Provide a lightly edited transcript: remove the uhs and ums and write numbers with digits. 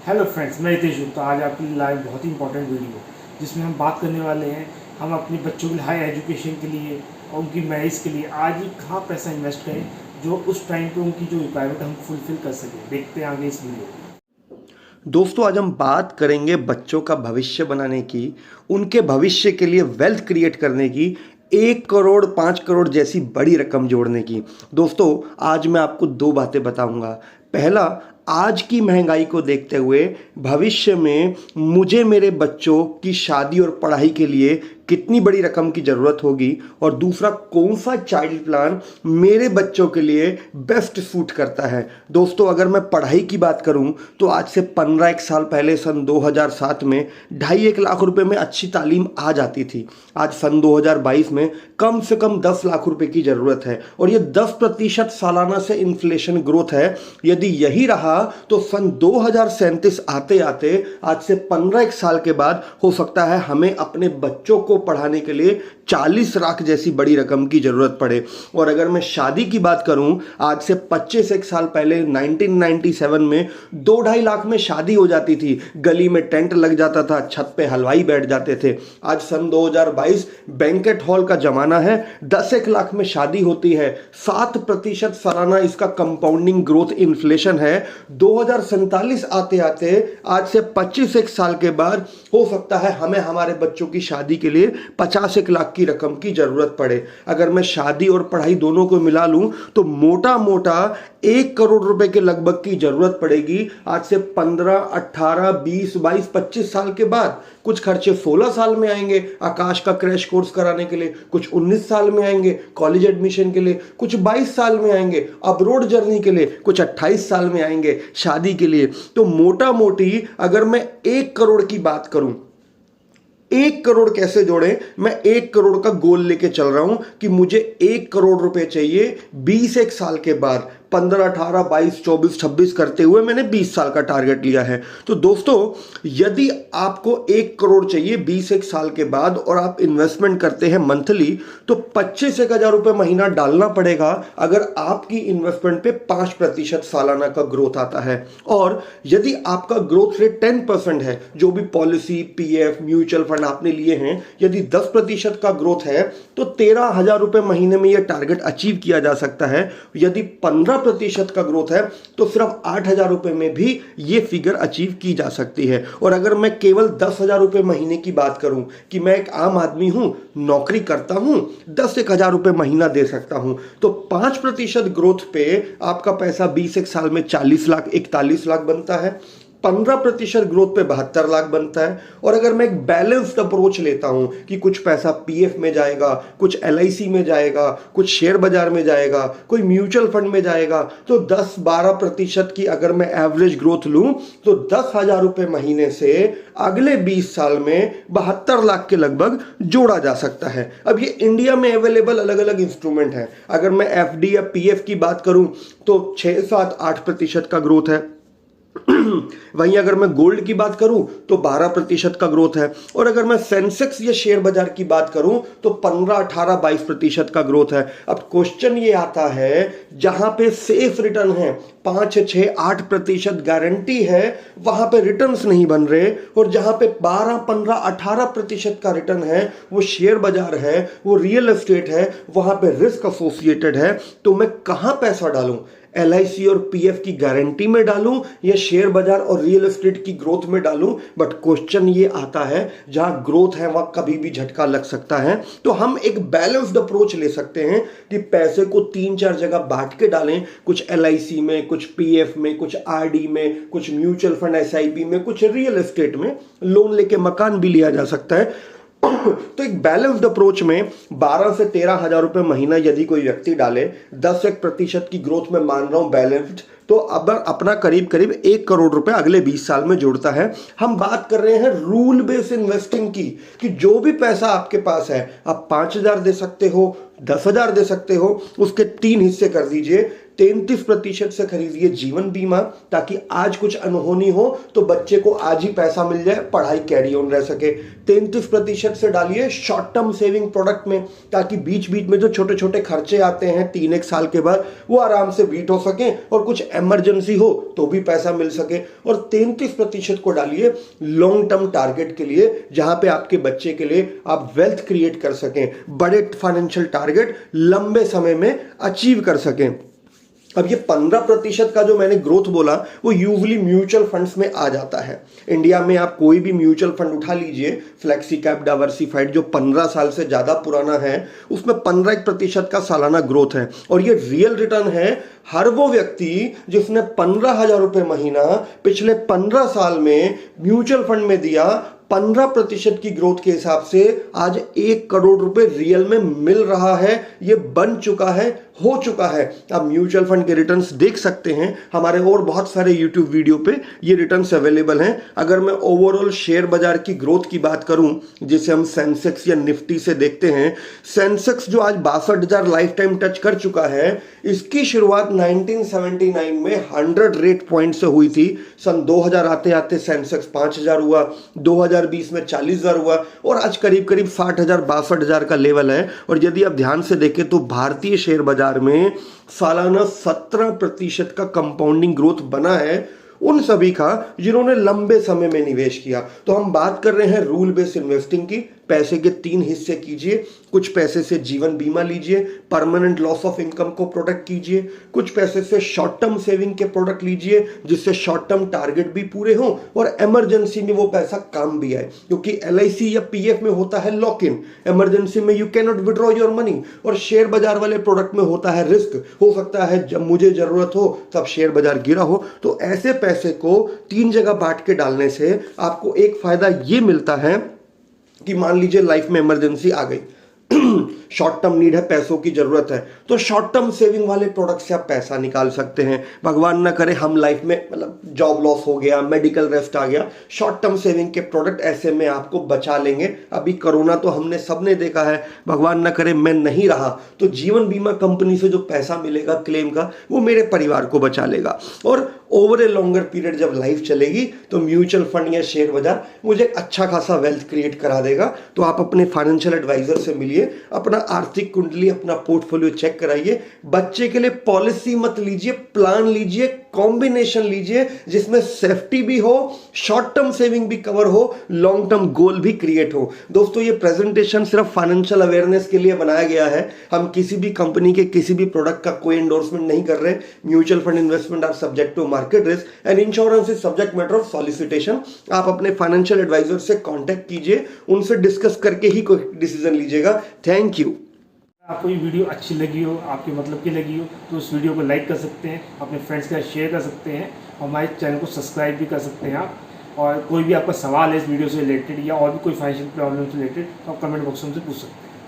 Hello friends, मैं हितेश हूँ। तो आज आपके लिए लाइव बहुत ही इंपॉर्टेंट वीडियो जिसमें हम बात करने वाले हैं हम अपने बच्चों के हाई एजुकेशन के लिए और उनकी मैरिज के लिए आज ही कहाँ पैसा इन्वेस्ट करें जो उस टाइम पे उनकी जो रिक्वायरमेंट हम फुलफिल कर सकें। देखते हैं आगे इस वीडियो को। दोस्तों, आज हम बात करेंगे बच्चों का भविष्य बनाने की, उनके भविष्य के लिए वेल्थ क्रिएट करने की, 1 करोड़ 5 करोड़ जैसी बड़ी रकम जोड़ने की। दोस्तों, आज मैं आपको दो बातें बताऊंगा। पहला, आज की महंगाई को देखते हुए भविष्य में मुझे मेरे बच्चों की शादी और पढ़ाई के लिए कितनी बड़ी रकम की ज़रूरत होगी, और दूसरा, कौन सा चाइल्ड प्लान मेरे बच्चों के लिए बेस्ट सूट करता है। दोस्तों, अगर मैं पढ़ाई की बात करूं तो आज से 15 साल पहले सन 2007 में 2.5 लाख रुपए में अच्छी तालीम आ जाती थी। आज सन 2022 में कम से कम 10 लाख रुपए की ज़रूरत है, और ये 10% सालाना से इन्फ्लेशन ग्रोथ है। यदि यही रहा तो सन 2037 आते आते आज से 15 साल के बाद हो सकता है हमें अपने बच्चों को पढ़ाने के लिए 40 लाख जैसी बड़ी रकम की जरूरत पड़े। और अगर मैं शादी की बात करूं, आज से 25 साल पहले 1997 में 2-2.5 लाख में शादी हो जाती थी। गली में टेंट लग जाता था, छत पे हलवाई बैठ जाते थे। आज सन 2022 बैंकेट हॉल का जमाना है, 10 लाख में शादी होती है। 7% सालाना इसका कंपाउंडिंग ग्रोथ इन्फ्लेशन है। 2047 आते आते आज से 25 साल के बाद हो सकता है हमें हमारे बच्चों की शादी के लिए 50 लाख की रकम की जरूरत पड़े। अगर मैं शादी और पढ़ाई दोनों को मिला लूं तो मोटा मोटा 1 करोड़ रुपए के लगभग की जरूरत पड़ेगी आज से 15, 18, 20, 22, 25 साल के बाद। कुछ खर्चे 16 साल में आएंगे आकाश का क्रैश कोर्स कराने के लिए, कुछ 19 साल में आएंगे कॉलेज एडमिशन के लिए, कुछ 22 साल में आएंगे अब्रोड जर्नी के लिए, कुछ 28 साल में आएंगे शादी के लिए। तो मोटा मोटी अगर मैं 1 करोड़ की बात करूं, 1 करोड़ कैसे जोड़ें, मैं 1 करोड़ का गोल लेके चल रहा हूं कि मुझे 1 करोड़ रुपए चाहिए 20 साल के बाद। 15, 18, 22, 24, 26 करते हुए मैंने 20 साल का टारगेट लिया है। तो दोस्तों, यदि आपको 1 करोड़ चाहिए 20 साल के बाद और आप इन्वेस्टमेंट करते हैं मंथली, तो 25,000 रुपए महीना डालना पड़ेगा अगर आपकी इन्वेस्टमेंट पे 5% सालाना का ग्रोथ आता है। और यदि आपका ग्रोथ रेट 10% है, जो भी पॉलिसी, पीएफ, म्यूचुअल फंड आपने लिए हैं, यदि 10% का ग्रोथ है तो 13,000 रुपए महीने में यह टारगेट अचीव किया जा सकता है। यदि 15% का ग्रोथ है तो सिर्फ 8,000 रुपए में भी यह फिगर अचीव की जा सकती है। और अगर मैं केवल 10,000 रुपए महीने की बात करूं कि मैं एक आम आदमी हूं, नौकरी करता हूं, 10,000 रुपए महीना दे सकता हूं, तो 5% ग्रोथ पे आपका पैसा 20 साल में 40 लाख 41 लाख बनता है। 15% ग्रोथ पे 72 लाख बनता है। और अगर मैं एक बैलेंस्ड अप्रोच लेता हूं कि कुछ पैसा पीएफ में जाएगा, कुछ एलआईसी में जाएगा, कुछ शेयर बाजार में जाएगा, कोई म्यूचुअल फंड में जाएगा, तो 10-12% की अगर मैं एवरेज ग्रोथ लूं तो 10,000 रुपए महीने से अगले 20 साल में 72 लाख के लगभग जोड़ा जा सकता है। अब ये इंडिया में अवेलेबल अलग अलग इंस्ट्रूमेंट है। अगर मैं एफडी या पीएफ की बात करूं तो 6, 7, 8% का ग्रोथ है। वहीं अगर मैं गोल्ड की बात करूं तो 12% का ग्रोथ है। और अगर मैं सेंसेक्स या शेयर बाजार की बात करूं तो 15, 18, 22% का ग्रोथ है। अब क्वेश्चन ये आता है, जहां पे सेफ रिटर्न है, 5, 6, 8% गारंटी है, वहां पे रिटर्न्स नहीं बन रहे, और जहां पे 12, 15, 18% का रिटर्न है, वो शेयर बाजार है, वो रियल एस्टेट है, वहां पे रिस्क एसोसिएटेड है। तो मैं कहां पैसा डालूं, एलआईसी और पीएफ की गारंटी में डालूं या शेयर बाजार और रियल एस्टेट की ग्रोथ में डालूं? बट क्वेश्चन ये आता है, जहां ग्रोथ है वहां कभी भी झटका लग सकता है। तो हम एक बैलेंस्ड अप्रोच ले सकते हैं कि पैसे को 3-4 जगह बांट के डालें, कुछ एलआईसी में, कुछ पीएफ में, कुछ आरडी में, कुछ म्यूचुअल फंड एसआईपी में, कुछ रियल एस्टेट में। लोन लेके मकान भी लिया जा सकता है। तो एक बैलेंस्ड अप्रोच में 12 से 13,000 रुपए महीना यदि कोई व्यक्ति डाले, 10% की ग्रोथ में मान रहा हूं बैलेंस्ड, तो अब अपना करीब करीब 1 करोड़ रुपए अगले 20 साल में जोड़ता है। हम बात कर रहे हैं रूल बेस्ड इन्वेस्टिंग की, कि जो भी पैसा आपके पास है, आप 5,000 दे सकते हो, 10,000 दे सकते हो, उसके 3 हिस्से कर दीजिए। 33% से खरीदिए जीवन बीमा, ताकि आज कुछ अनहोनी हो तो बच्चे को आज ही पैसा मिल जाए, पढ़ाई कैरी ऑन रह सके। 33% से डालिए शॉर्ट टर्म सेविंग प्रोडक्ट में, ताकि बीच बीच में जो छोटे छोटे खर्चे आते हैं 3-1 साल के बाद, वो आराम से बीट हो सके और कुछ इमरजेंसी हो तो भी पैसा मिल सके। और 33% को डालिए लॉन्ग टर्म टारगेट के लिए, जहां पे आपके बच्चे के लिए आप वेल्थ क्रिएट कर सकें, बड़े फाइनेंशियल टारगेट लंबे समय में अचीव कर सकें। अब ये 15% का जो मैंने ग्रोथ बोला, वो यूजुअली म्यूचुअल फंड्स में आ जाता है। इंडिया में आप कोई भी म्यूचुअल फंड उठा लीजिए, फ्लेक्सी कैप, डाइवर्सिफाइड, जो 15 साल से ज्यादा पुराना है, उसमें 15% का सालाना ग्रोथ है। और ये रियल रिटर्न है। हर वो व्यक्ति जिसने 15,000 रुपए महीना पिछले 15 साल में म्यूचुअल फंड में दिया, 15% की ग्रोथ के हिसाब से आज 1 करोड़ रुपए रियल में मिल रहा है। ये बन चुका है, हो चुका है। आप म्यूचुअल फंड के रिटर्न्स देख सकते हैं, हमारे और बहुत सारे यूट्यूब वीडियो पे ये रिटर्न्स अवेलेबल हैं। अगर मैं ओवरऑल शेयर बाजार की ग्रोथ की बात करूं, जिसे हम सेंसेक्स या निफ्टी से देखते हैं, सेंसेक्स जो आज 62,000 लाइफ टाइम टच कर चुका है, इसकी शुरुआत 1979 में 100 रेट पॉइंट से हुई थी। सन 2000 आते आते सेंसेक्स 5,000 हुआ, 2020 में 40,000 हुआ और आज करीब करीब 60,000 62,000 का लेवल है। और यदि आप ध्यान से देखें तो भारतीय शेयर बाजार में सालाना 17% का कंपाउंडिंग ग्रोथ बना है उन सभी का जिन्होंने लंबे समय में निवेश किया। तो हम बात कर रहे हैं रूल बेस्ड इन्वेस्टिंग की। पैसे के 3 हिस्से कीजिए, कुछ पैसे से जीवन बीमा लीजिए, परमानेंट लॉस ऑफ इनकम को प्रोटेक्ट कीजिए, कुछ पैसे से शॉर्ट टर्म सेविंग के प्रोडक्ट लीजिए जिससे शॉर्ट टर्म टारगेट भी पूरे हों और इमरजेंसी में वो पैसा काम भी आए, क्योंकि LIC या PF में होता है लॉक इन, इमरजेंसी में you can not withdraw your money. और शेयर बाजार वाले प्रोडक्ट में होता है रिस्क, हो सकता है जब मुझे जरूरत हो तब शेयर बाजार गिरा हो। तो ऐसे पैसे को 3 जगह बांट के डालने से आपको एक फायदा ये मिलता है कि मान लीजिए लाइफ में इमरजेंसी आ गई, शॉर्ट टर्म नीड है, पैसों की जरूरत है, तो शॉर्ट टर्म सेविंग वाले प्रोडक्ट से आप पैसा निकाल सकते हैं। भगवान ना करे हम लाइफ में मतलब जॉब लॉस हो गया, मेडिकल रेस्ट आ गया, शॉर्ट टर्म सेविंग के प्रोडक्ट ऐसे में आपको बचा लेंगे। अभी कोरोना तो हमने सबने देखा है, भगवान ना करे मैं नहीं रहा तो जीवन बीमा कंपनी से जो पैसा मिलेगा क्लेम का, वो मेरे परिवार को बचा लेगा। और ओवर ए लॉन्गर पीरियड जब लाइफ चलेगी तो म्यूचुअल फंड या शेयर बाजार मुझे अच्छा खासा वेल्थ क्रिएट करा देगा। तो आप अपने फाइनेंशियल एडवाइजर से मिलिए, अपना आर्थिक कुंडली, अपना पोर्टफोलियो चेक कराइए। बच्चे के लिए पॉलिसी मत लीजिए, प्लान लीजिए, कॉम्बिनेशन लीजिए जिसमें सेफ्टी भी हो, शॉर्ट टर्म सेविंग भी कवर हो, लॉन्ग टर्म गोल भी क्रिएट हो। दोस्तों ये प्रेजेंटेशन सिर्फ फाइनेंशियल अवेयरनेस के लिए बनाया गया है। हम किसी भी कंपनी के किसी भी प्रोडक्ट का कोई एंडोर्समेंट नहीं कर रहे। Mutual fund investment are subject to market risk and insurance is subject matter of solicitation. आप अपने फाइनेंशियल एडवाइजर से कांटेक्ट कीजिए, उनसे डिस्कस करके ही कोई डिसीजन लीजिएगा। Thank you. आपको ये वीडियो अच्छी लगी हो, आपके मतलब की लगी हो, तो उस वीडियो को लाइक कर सकते हैं, अपने फ्रेंड्स के साथ शेयर कर सकते हैं, हमारे चैनल को सब्सक्राइब भी कर सकते हैं आप। और कोई भी आपका सवाल है इस वीडियो से रिलेटेड या और भी कोई फाइनेंशियल प्रॉब्लम से रिलेटेड तो आप कमेंट बॉक्स में पूछ सकते हैं।